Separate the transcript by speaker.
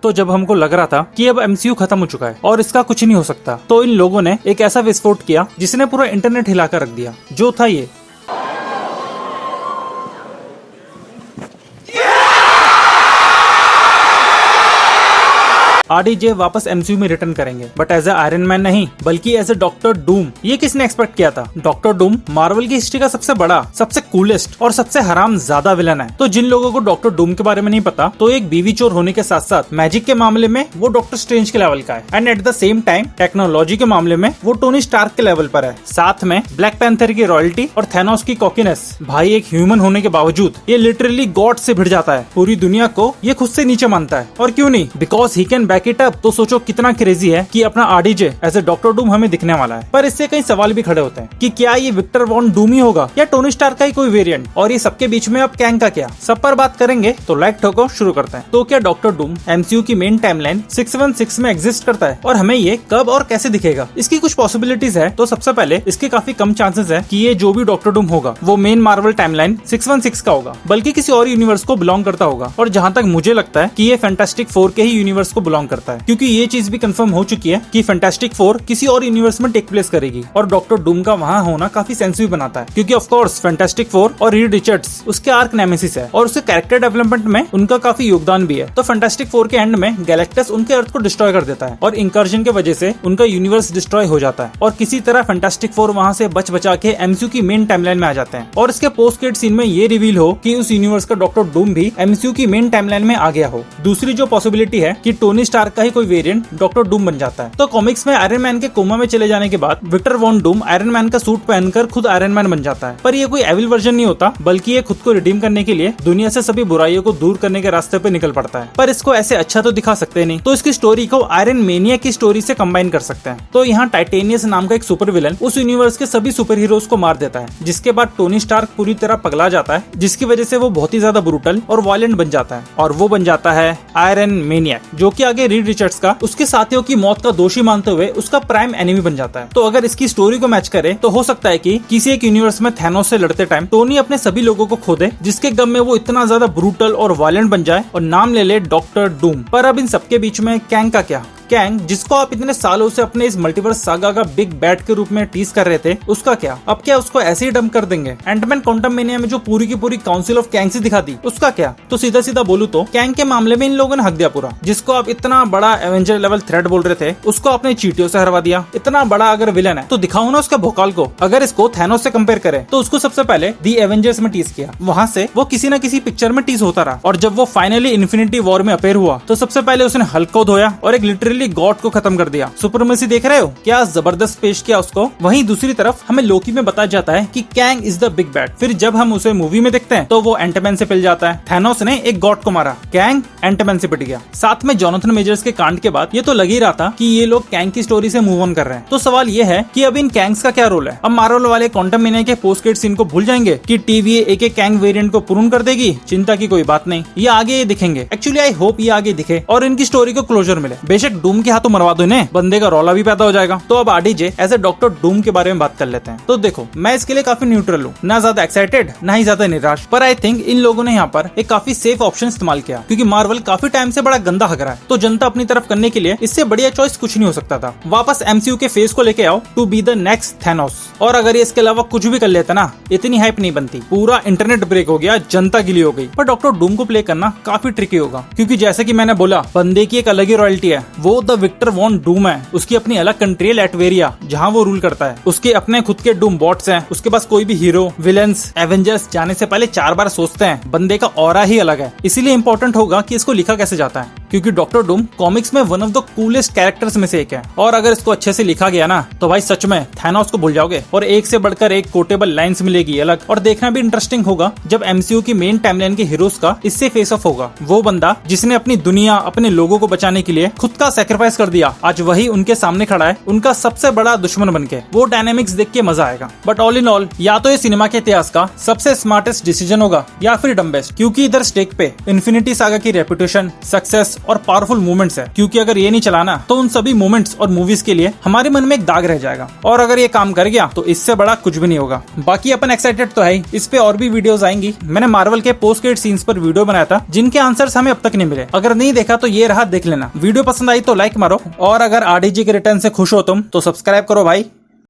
Speaker 1: तो जब हमको लग रहा था कि अब एमसीयू खत्म हो चुका है और इसका कुछ नहीं हो सकता, तो इन लोगों ने एक ऐसा विस्फोट किया जिसने पूरा इंटरनेट हिलाकर रख दिया, जो था ये। आरडीजे वापस एमसीयू में रिटर्न करेंगे, but as a Iron Man नहीं, बल्कि एज ए डॉक्टर डूम। ये किसने एक्सपेक्ट किया था? डॉक्टर डूम मार्वल की हिस्ट्री का सबसे बड़ा, सबसे कूलेस्ट और सबसे हराम ज्यादा विलन है। तो जिन लोगों को डॉक्टर डूम के बारे में नहीं पता, तो एक बीवी चोर होने के साथ साथ मैजिक के मामले में वो डॉक्टर स्ट्रेंज के लेवल का है, and at the same time technology के मामले में वो टोनी स्टार्क के लेवल पर है। साथ में ब्लैक पैंथर की रॉयल्टी और थैनोस की कॉकीनेस। भाई एक ह्यूमन होने के बावजूद ये लिटरली गॉड से भिड़ जाता है। पूरी दुनिया को ये खुद से नीचे मानता है, और क्यों नहीं, because he can back it up. तो सोचो कितना क्रेजी है कि अपना RDJ as a doctor Doom हमें दिखने वाला है। पर इससे कई सवाल भी खड़े होते हैं कि क्या ये विक्टर वॉन डूम ही होगा या टोनी स्टार्क का ही कोई वेरिएंट, और ये सबके बीच में अब कैंग का क्या? सब पर बात करेंगे, तो लाइक ठोको, शुरू करते हैं। तो क्या डॉक्टर डूम एमसीयू की मेन टाइमलाइन 616 में एग्जिस्ट करता है, और हमें ये कब और कैसे दिखेगा? इसकी कुछ पॉसिबिलिटीज है। तो सबसे पहले इसके काफी कम चांसेस है कि ये जो भी डॉक्टर डूम होगा वो मेन मार्वल टाइमलाइन 616 का होगा, बल्कि किसी और यूनिवर्स को बिलोंग करता होगा। और जहां तक मुझे लगता है कि ये फैंटास्टिक फोर के ही यूनिवर्स को बिलोंग करता है, क्योंकि ये चीज भी कंफर्म हो चुकी है कि फैंटास्टिक फोर किसी और यूनिवर्स में टेक प्लेस करेगी, और डॉक्टर डूम का वहां होना काफी सेंस भी बनाता है, क्योंकि ऑफ कोर्स फैंटास्टिक फोर और रीड रिचर्ड्स उसके आर्क नेमेसिस है, और उसके कैरेक्टर डेवलपमेंट में उनका काफी योगदान भी है। तो फैंटास्टिक फोर के एंड में गैलेक्टस उनके अर्थ को डिस्ट्रॉय कर देता है, और इंकर्जन के वजह से उनका यूनिवर्स डिस्ट्रॉय हो जाता है, और किसी तरह फैंटास्टिक फोर वहां से बच बचा के एमसीयू की मेन टाइमलाइन में आ जाते हैं। और इसके पोस्ट क्रेडिट सीन में ये रिवील हो कि उस यूनिवर्स का डॉक्टर डूम भी एमसीयू की मेन टाइमलाइन में आ गया हो। दूसरी जो पॉसिबिलिटी है कि टोनी स्टार्क का ही कोई वेरिएंट डॉक्टर डूम बन जाता है। तो कॉमिक्स में आयरन मैन के कोमा में चले जाने के बाद Victor Von Doom Iron Man का सूट पहनकर खुद आयरन मैन बन जाता है। पर ये कोई एविल वर्जन नहीं होता, बल्कि ये खुद को रिडीम करने के लिए दुनिया से सभी बुराइयों को दूर करने के रास्ते पे निकल पड़ता है। पर इसको ऐसे अच्छा तो दिखा सकते नहीं, तो इसकी स्टोरी को आयरन मेनिया की स्टोरी से कंबाइन कर सकते हैं। तो यहाँ टाइटेनियस नाम का एक सुपर विलन उस यूनिवर्स के सभी सुपर हीरोज को मार देता है, जिसके बाद टोनी स्टार्क पूरी तरह पगला जाता है, जिसकी वजह से वो बहुत ही ज्यादा ब्रूटल और वायलेंट बन जाता है, और वो बन जाता है आयरन मेनिया, जो कि आगे रीड रिचर्ड्स का उसके साथियों की मौत का दोषी मानते हुए उसका प्राइम एनिमी बन जाता है। तो अगर इसकी स्टोरी को मैच करे तो हो सकता है कि किसी एक यूनिवर्स में थैनोस से लड़ते टाइम टोनी अपने सभी लोगों को खो दे, जिसके गम में वो इतना ज्यादा ब्रूटल और वायलेंट बन जाए और नाम ले ले डॉक्टर डूम। पर अब इन सबके बीच में कैंग का क्या? कैंग, जिसको आप इतने सालों से अपने इस मल्टीवर्स सागा का बिग बैड के रूप में टीज कर रहे थे, उसका क्या? अब क्या उसको ऐसे ही डंप कर देंगे? एंटमैन क्वांटममेनिया में जो पूरी की पूरी काउंसिल ऑफ कैंग्स दिखा दी, उसका क्या? तो सीधा सीधा बोलूं तो कैंग के मामले में इन लोगों ने हक दिया पूरा। जिसको आप इतना बड़ा एवेंजर लेवल थ्रेट बोल रहे थे, उसको आपने चींटियों से हरवा दिया। इतना बड़ा अगर विलन है तो दिखाओ ना उसका भोकाल को। अगर इसको थैनोस से कंपेयर करें तो उसको सबसे पहले दी एवेंजर्स में टीज किया, वहां से वो किसी न किसी पिक्चर में टीज होता रहा, और जब वो फाइनली इन्फिनिटी वॉर में अपेयर हुआ तो सबसे पहले उसने हल्क को धोया और एक लिटरली गॉड को खत्म कर दिया। सुपरमेसी देख रहे हो, क्या जबरदस्त पेश किया उसको। वहीं दूसरी तरफ हमें लोकी में बताया जाता है कि Kang is the big bad. फिर जब हम उसे मूवी में देखते हैं तो वो एंटमैन से पिल जाता है। थैनोस ने एक गॉड को मारा, कैंग एंटमैन से पिट गया। साथ में जोनाथन मेजर्स के कांड के बाद ये तो लग ही रहा था कि ये लोग कैंग की स्टोरी से मूव ऑन कर रहे हैं। तो सवाल ये है कि अब इन कैंग्स का क्या रोल है? अब मार्वल वाले क्वांटममेनिया के पोस्ट क्रेडिट सीन को भूल जाएंगे कि टीवीए एक कैंग वेरिएंट को पूर्ण कर देगी? चिंता की कोई बात नहीं, ये आगे दिखेंगे। एक्चुअली आई होप ये आगे दिखे और इनकी स्टोरी को क्लोजर मिले। बेशक डूम के हाथों मरवा दो इन्हें, बंदे का रौला भी पैदा हो जाएगा। तो अब RDJ as a doctor Doom के बारे में बात कर लेते हैं। तो देखो, मैं इसके लिए काफी न्यूट्रल हूँ, ना ज्यादा एक्साइटेड ना ही ज्यादा निराश। पर आई थिंक इन लोगों ने यहाँ पर एक काफी सेफ ऑप्शन इस्तेमाल किया, क्योंकि मार्वल काफी टाइम से बड़ा गंदा हग रहा है। तो जनता अपनी तरफ करने के लिए इससे बढ़िया चॉइस कुछ नहीं हो सकता था। वापस एमसीयू के फेस को लेके आओ to be the next Thanos. और अगर ये इसके अलावा कुछ भी कर लेता ना, इतनी हाइप नहीं बनती। पूरा इंटरनेट ब्रेक हो गया, जनता गिली हो गई। पर डॉक्टर डूम को प्ले करना काफी ट्रिकी होगा, क्योंकि जैसे कि मैंने बोला, बंदे की एक अलग ही रॉयल्टी है। वो द विक्टर वॉन डूम है। उसकी अपनी अलग कंट्री है लैटवेरिया, जहाँ वो रूल करता है। उसके अपने खुद के डूम बॉट्स हैं। उसके पास कोई भी हीरो, विलेंस, एवेंजर्स जाने से पहले 4 बार सोचते हैं। बंदे का ऑरा ही अलग है। इसीलिए इंपॉर्टेंट होगा कि इसको लिखा कैसे जाता है, क्योंकि डॉक्टर डूम कॉमिक्स में one of the coolest characters में से एक है। और अगर इसको अच्छे से लिखा गया ना, तो भाई सच में थैनोस को भूल जाओगे, और एक से बढ़कर एक कोटेबल लाइंस मिलेगी अलग। और देखना भी इंटरेस्टिंग होगा जब एमसीयू की मेन टाइमलाइन के हीरोज का इससे फेस ऑफ होगा। वो बंदा जिसने अपनी दुनिया, अपने लोगों को बचाने के लिए खुद का सैक्रिफाइस कर दिया, आज वही उनके सामने खड़ा है, उनका सबसे बड़ा दुश्मन बनके। वो डायनेमिक्स देख के मजा आएगा। बट ऑल इन ऑल, या तो ये सिनेमा के इतिहास का सबसे स्मार्टेस्ट डिसीजन होगा, या फिर डम्बेस्ट, क्योंकि इधर स्टेक पे इन्फिनिटी सागा की रेपुटेशन, सक्सेस विजुअल्स और पावरफुल मूवमेंट्स है, क्योंकि अगर ये नहीं चलाना तो उन सभी मूवमेंट्स और मूवीज के लिए हमारे मन में एक दाग रह जाएगा, और अगर ये काम कर गया तो इससे बड़ा कुछ भी नहीं होगा। बाकी अपन एक्साइटेड तो है ही, इस पे और भी वीडियोस आएंगी। मैंने मार्वल के पोस्ट क्रेडिट सीन्स पर वीडियो बनाया था जिनके आंसर्स हमें अब तक नहीं मिले, अगर नहीं देखा तो ये रहा, देख लेना। वीडियो पसंद आई तो लाइक मारो, और अगर आरडीजी के रिटर्न से खुश हो तुम तो सब्सक्राइब करो भाई।